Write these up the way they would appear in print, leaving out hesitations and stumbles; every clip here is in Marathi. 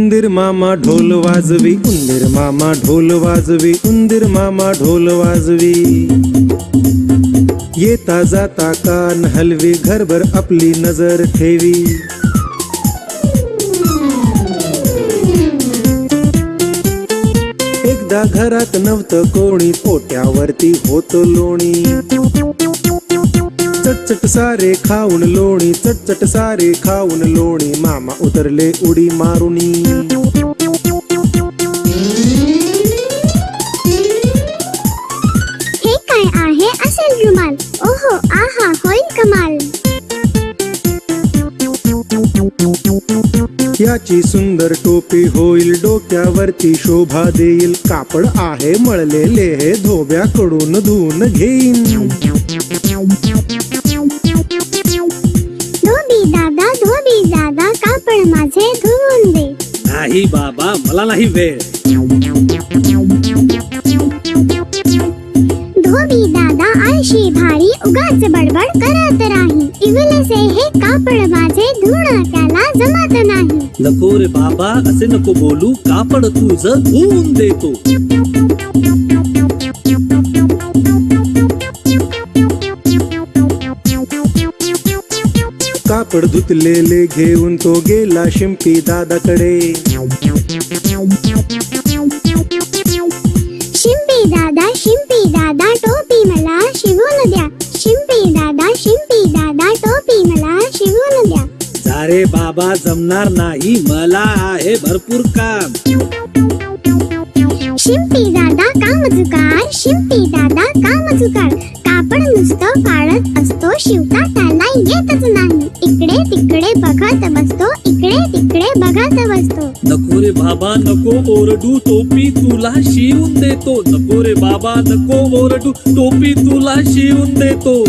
उंदीर मामा ढोल वाजवी, उंदीर मामा ढोल वाजवी, उंदीर मामा ढोल वाजवी। येता जाता कान हलवी, घरभर आपली नजर ठेवी। एकदा घरात नव्हतं कोणी, पोट्यावरती होत लोणी। चटचट सारे खाऊन लोणी, चटचट सारे खाऊन लोणी, मामा उतरले उडी मारुनी। हे काय आहे असेल रुमाल, ओहो आहा होईल कमाल। याची सुंदर टोपी होईल, डोक्यावरती शोभा देईल। कापड आहे मळलेले हे, धोब्याकडून धुवून घेईन। धोबी दादा कापड माझे धुवून दे। नाही बाबा मला नाही वेळ। धोबी दादा आळशी भारी, उगाच बडबड करत राही। इवलसे हे कापड माझे धुणं त्याला जमत नाही। नको रे बाबा असे नको बोलू, कापड तुझं धुवून देतो। कापड धुतलेले घेऊन तो गेला शिंपी दादाकडे। शिंपी दादा टोपी मला शिवून द्या। शिंपी दादा टोपी मला शिवून द्या। जा रे बाबा जमणार नाही, मला आहे भरपूर काम। शिंपी दादा काम चुकार, कापड नुसतं काढत असतो, शिवता त्याला येतच नाही। इकडे तिकडे बघत बसतो। नको रे बाबा नको ओरडू, टोपी तुला शिवून देतो। नको रे बाबा नको ओरडू, टोपी तुला शिवून देतो।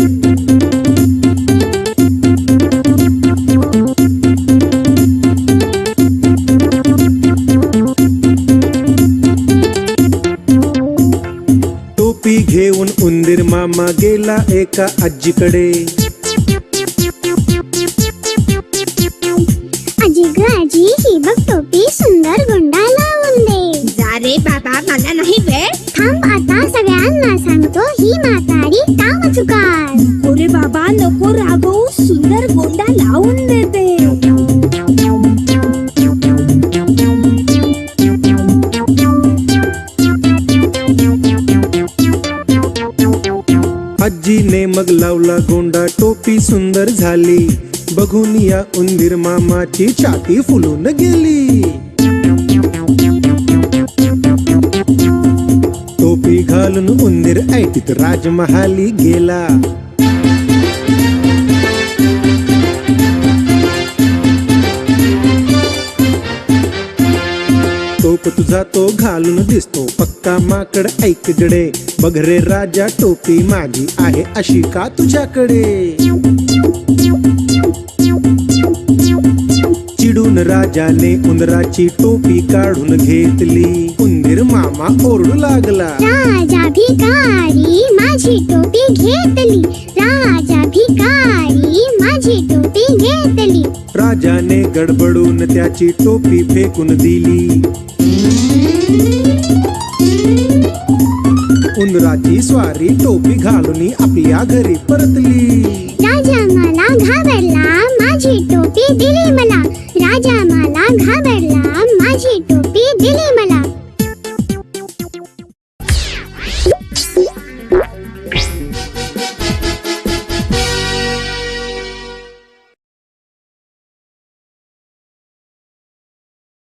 टोपी घेऊन उंदीर मामा गेला एका आजीकडे। आजी ही बघ टोपी, सुंदर गोंडा लावून दे। जा रे बाबा मला नाही वेळ। थांब आता सगळ्यांना सांगतो, ही म्हातारी काम चुकार। नको रे बाबा नको रागवू, सुंदर गोंडा लावून देते। आजीने मग लावला गोंडा, टोपी सुंदर झाली। बघून या उंदीर मामाची छाती फुलून गेली। टोपी घालून उंदीर ऐटीत राजमहाली गेला। टोप तुझा तो घालून दिसतो पक्का माकड, ऐक गडे बघ रे राजा, टोपी माझी आहे अशी का तुझ्याकडे। चिडून राजाने उंदराची टोपी काढून घेतली। उंदीर मामा ओरडू लागला, राजा भिकारी माझी टोपी घेतली। राजा भिकारी माझी टोपी घेतली। राजाने गडबडून त्याची टोपी फेकून दिली। उंदराची स्वारी टोपी घालून आपल्या घरी परतली। राजा मला घाबरला, माझी टोपी दिली मला। राजा मला घाबरला, माझी टोपी दिली मला।